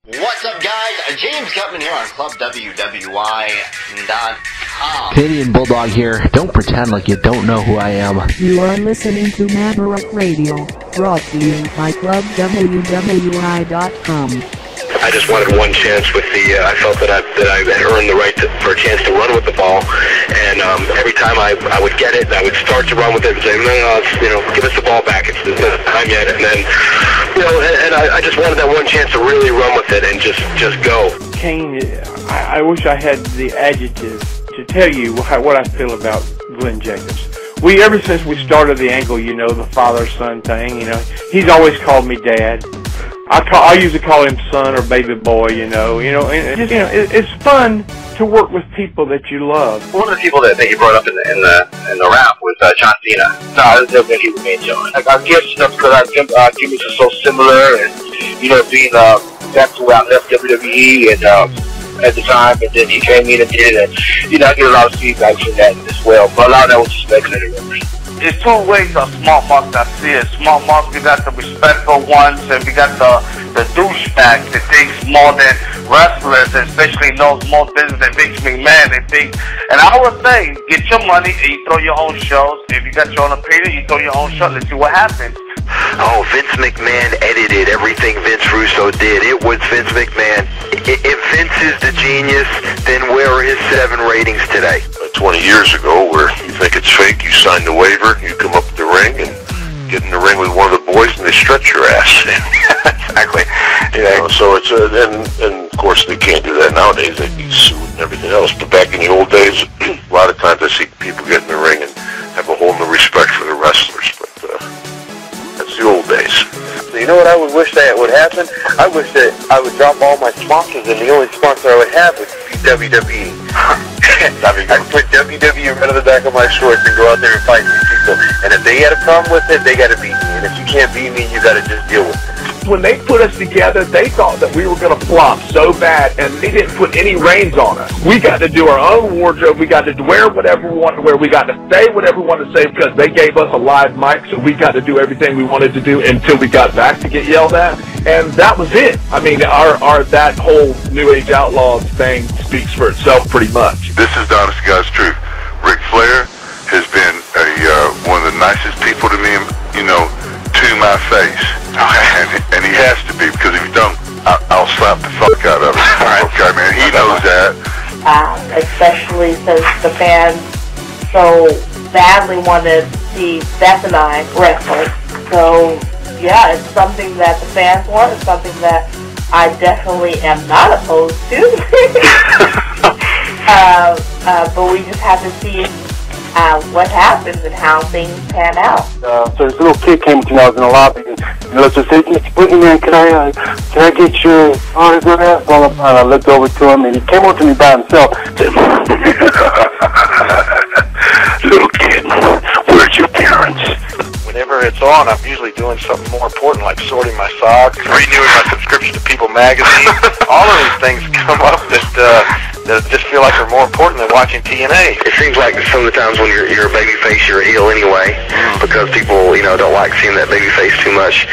What's up, guys? James Guttman here on ClubWWI.com. Penny and Bulldog here. Don't pretend like you don't know who I am. You are listening to Maverick Radio, brought to you by ClubWWI.com. I just wanted one chance with the, I felt that I had earned the right for a chance to run with the ball, and every time I would get it, I would start to run with it and say, no, give us the ball back, it's not time yet, and then, and I just wanted that one chance to really run with it and just go. Kane, I wish I had the adjective to tell you what I feel about Glenn Jacobs. Ever since we started the angle, the father-son thing, he's always called me Dad. I usually call him son or baby boy, and it's fun to work with people that you love. One of the people that you brought up in the rap was John Cena. No, it was definitely me and John. Like our gifts, because our gimmicks are so similar, and being that's who I left WWE and at the time, and then he came in and did it, and I get a lot of feedback from that as well. But a lot of that was just speculative. There's two ways of smart marks I see it. Smart marks, we got the respectful ones, and we got the douchebags that thinks more than wrestlers, especially knows more business than Vince McMahon. They think, and I would say, get your money and you throw your own shows. If you got your own opinion, you throw your own show. Let's see what happens. Oh, Vince McMahon edited everything Vince Russo did. It was Vince McMahon. If Vince is the genius, then where are his 7 ratings today? 20 years ago, where you think it's fake, you sign the waiver, you come up to the ring and get in the ring with one of the boys and they stretch your ass. Exactly. So it's and of course they can't do that nowadays. They be sued and everything else. But back in the old days, a lot of times I see people get in the ring and have a whole new respect for the wrestlers. But that's the old days. You know what I would wish that would happen? I wish that I would drop all my sponsors and the only sponsor I would have would be WWE. I put WWE right on the back of my shorts and go out there and fight these people. And if they had a problem with it, they got to beat me. And if you can't beat me, you got to just deal with it. When they put us together, they thought that we were going to flop so bad, and they didn't put any reins on us. We got to do our own wardrobe. We got to wear whatever we wanted to wear. We got to say whatever we wanted to say because they gave us a live mic, so we got to do everything we wanted to do until we got back to get yelled at. And that was it. I mean, that whole New Age Outlaws thing speaks for itself pretty much. This is the honest to God's truth. Ric Flair has been one of the nicest people to me, to my face. And he has to be, because if you don't, I'll slap the fuck out of him. Okay, man, he knows that. Especially since the fans so badly wanted to see Beth and I wrestle. So, yeah, it's something that the fans want. It's something that I definitely am not opposed to. But we just have to see what happens and how things pan out. So this little kid came to me. I was in the lobby, and let's just say, Mr. Boogeyman, can I get your autograph? Blah, blah, blah. And I looked over to him, and he came over to me by himself. Little kid, where's your parents? Whenever it's on, I'm usually doing something more important, like sorting my socks, renewing my subscription to People magazine. All of these things come up that just feel like they're more important than watching TNA. It seems like some of the times when you're a baby face, you're a heel anyway, because people, don't like seeing that baby face too much.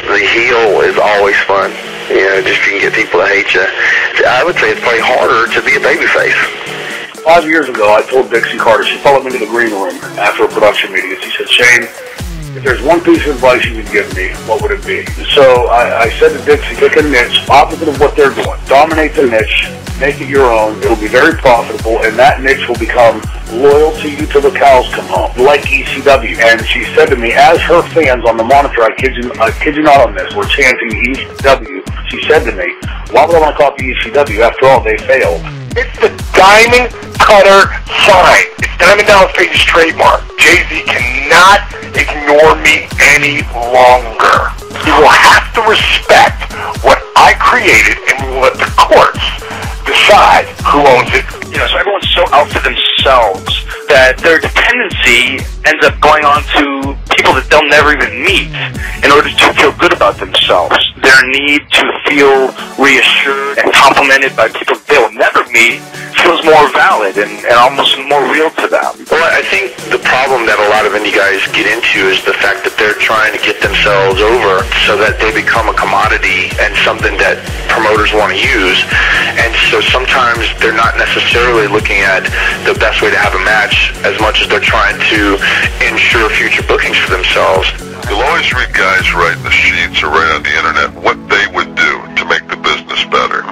The heel is always fun. Just you can get people to hate you. I would say it's probably harder to be a baby face. 5 years ago, I told Dixie Carter, she followed me to the green room after a production meeting, and she said, Shane, if there's one piece of advice you could give me, what would it be? So I said to Dixie, pick a niche, opposite of what they're doing. Dominate the niche, make it your own, it'll be very profitable, and that niche will become loyal to you till the cows come home, like ECW. And she said to me, as her fans on the monitor, I kid you not on this, were chanting ECW, she said to me, why would I want to copy ECW? After all, they failed. It's the Diamond Cutter sign. It's Diamond Dallas Page's trademark. Jay-Z cannot ignore me any longer. He will have to respect what I created, and we will let the courts decide who owns it. So everyone's so out for themselves that their dependency ends up going on to people that they'll never even meet in order to feel good about themselves. Their need to feel reassured and complimented by people they'll never meet feels more valid and almost more real to them. Well, I think the problem that a lot of indie guys get into is the fact that they're trying to get themselves over so that they become a commodity and something that promoters want to use. And so sometimes they're not necessarily looking at the best way to have a match as much as they're trying to ensure future bookings for themselves. You'll always read guys writing the sheets or write on the internet what they would do to make the business better.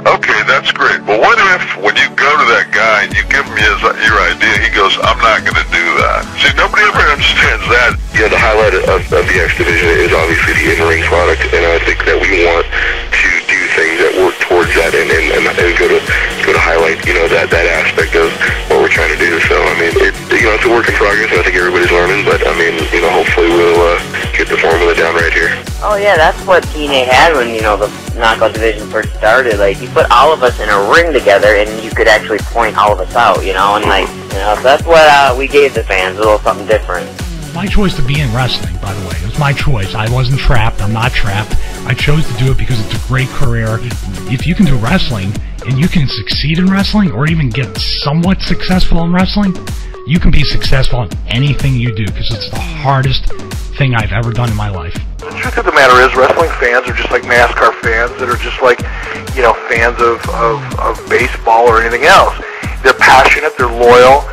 Okay, that's great. But what if when you go to that guy and you give him your idea, he goes, I'm not going to do that. See, nobody ever understands that. Yeah, the highlight of the X Division is obviously the in-ring product, and I think that we want to do things that work towards that and go to highlight, that aspect of what we're trying to do. So, I mean, it's a work in progress, and I think everybody's learning, but, I mean, hopefully we'll get the formula down right here. Oh, yeah, that's what TNA had when, the Knockout Division first started. Like, you put all of us in a ring together, and you could actually point all of us out, and, so that's what we gave the fans, a little something different. My choice to be in wrestling, by the way. It was my choice. I wasn't trapped. I'm not trapped. I chose to do it because it's a great career. If you can do wrestling, and you can succeed in wrestling, or even get somewhat successful in wrestling, you can be successful in anything you do, because it's the hardest thing I've ever done in my life. The truth of the matter is, wrestling fans are just like NASCAR fans that are just like, fans of baseball or anything else. They're passionate, they're loyal,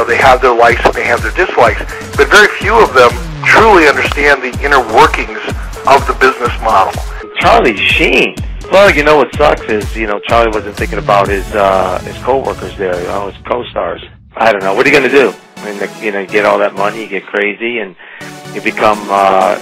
they have their likes and they have their dislikes, but very few of them truly understand the inner workings of the business model. Charlie Sheen. Well, what sucks is, Charlie wasn't thinking about his co-workers there, his co-stars. I don't know. What are you going to do? I mean, you get all that money, you get crazy, and you become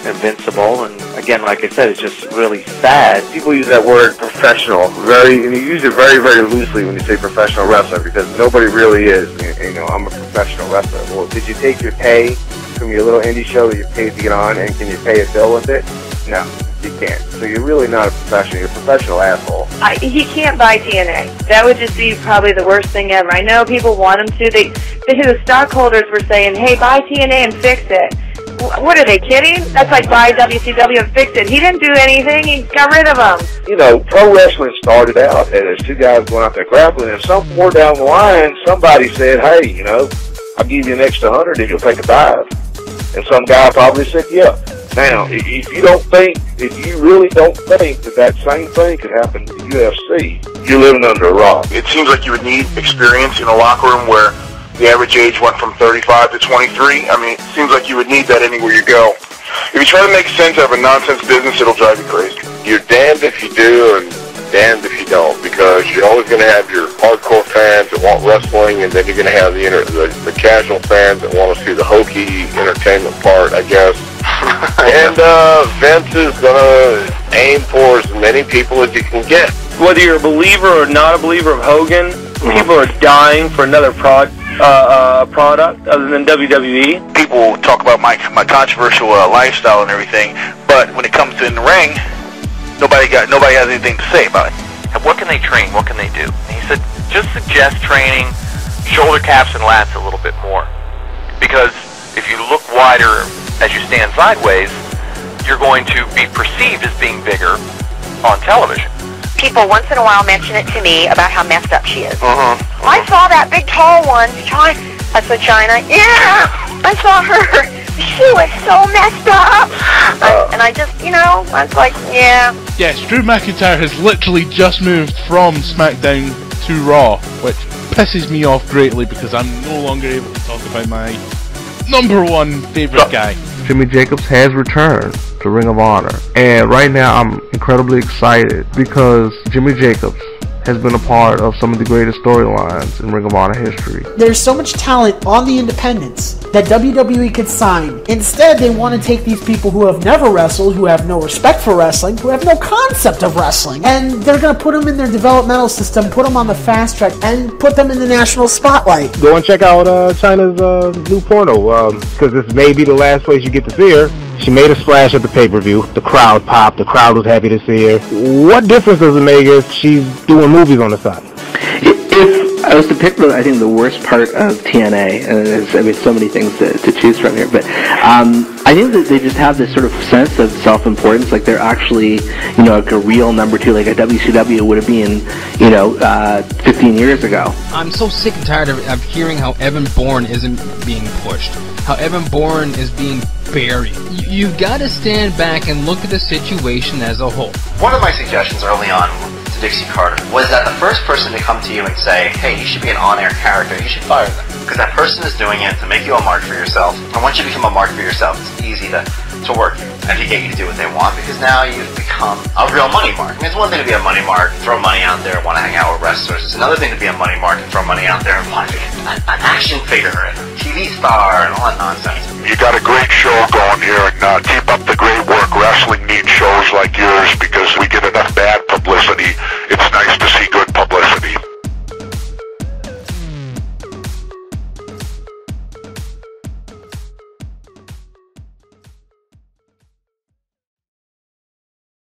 invincible. And again, like I said, it's just really sad. People use that word professional and you use it very, very loosely when you say professional wrestler, because nobody really is. I'm a professional wrestler. Well, did you take your pay from your little indie show that you paid to get on, and can you pay a bill with it? No, you can't. So you're really not a professional. You're a professional asshole. He can't buy TNA. That would just be probably the worst thing ever. I know people want him to. The stockholders were saying, hey, buy TNA and fix it. What are they kidding? That's like buy WCW and fix it. He didn't do anything. He got rid of them. Pro wrestling started out and there's two guys going out there grappling, and somewhere down the line, somebody said, hey, I'll give you an extra 100 if you'll take a dive. And some guy probably said, yeah. Now, if you really don't think that same thing could happen to the UFC, you're living under a rock. It seems like you would need experience in a locker room where the average age went from 35 to 23. I mean, it seems like you would need that anywhere you go. If you try to make sense out of a nonsense business, it'll drive you crazy. You're damned if you do and damned if you don't, because you're always going to have your hardcore fans that want wrestling, and then you're going to have the casual fans that want to see the hokey entertainment part, I guess. And Vince is going to aim for as many people as you can get. Whether you're a believer or not a believer of Hogan, people are dying for another product other than WWE. People talk about my controversial lifestyle and everything, but when it comes to in the ring, nobody has anything to say about it. And what can they train? What can they do? And he said, just suggest training shoulder caps and lats a little bit more, because if you look wider as you stand sideways, you're going to be perceived as being bigger on television. People once in a while mention it to me about how messed up she is. I saw that big tall one. I said, China, yeah, I saw her. She was so messed up. And I just, I was like, yeah. Yes, Drew McIntyre has literally just moved from SmackDown to Raw, which pisses me off greatly because I'm no longer able to talk about my #1 favorite guy. Jimmy Jacobs has returned to Ring of Honor, and right now I'm incredibly excited because Jimmy Jacobs has been a part of some of the greatest storylines in Ring of Honor history. There's so much talent on the independents that WWE could sign. Instead, they want to take these people who have never wrestled, who have no respect for wrestling, who have no concept of wrestling, and they're going to put them in their developmental system, put them on the fast track, and put them in the national spotlight. Go and check out China's new porno, because this may be the last place you get to see her. She made a splash at the pay-per-view. The crowd popped. The crowd was happy to see her. What difference does it make if she's doing movies on the side? If I was to pick, I think, the worst part of TNA, and there's so many things to choose from here, but I think that they just have this sort of sense of self-importance, like they're actually, like a real number two, like a WCW would have been, 15 years ago. I'm so sick and tired of hearing how Evan Bourne isn't being pushed, how Evan Bourne is being buried. You've got to stand back and look at the situation as a whole. One of my suggestions early on to Dixie Carter was that the first person to come to you and say, hey, you should be an on-air character, you should fire them. Because that person is doing it to make you a mark for yourself. And once you become a mark for yourself, it's easy to work you and to get you to do what they want, because now you've become a real money mark. I mean, it's one thing to be a money mark, throw money out there and want to hang out with wrestlers. It's another thing to be a money mark and throw money out there and want to be an action figure and a TV star and all that nonsense. You got a great show going here, and keep up the great work. Wrestling needs shows like yours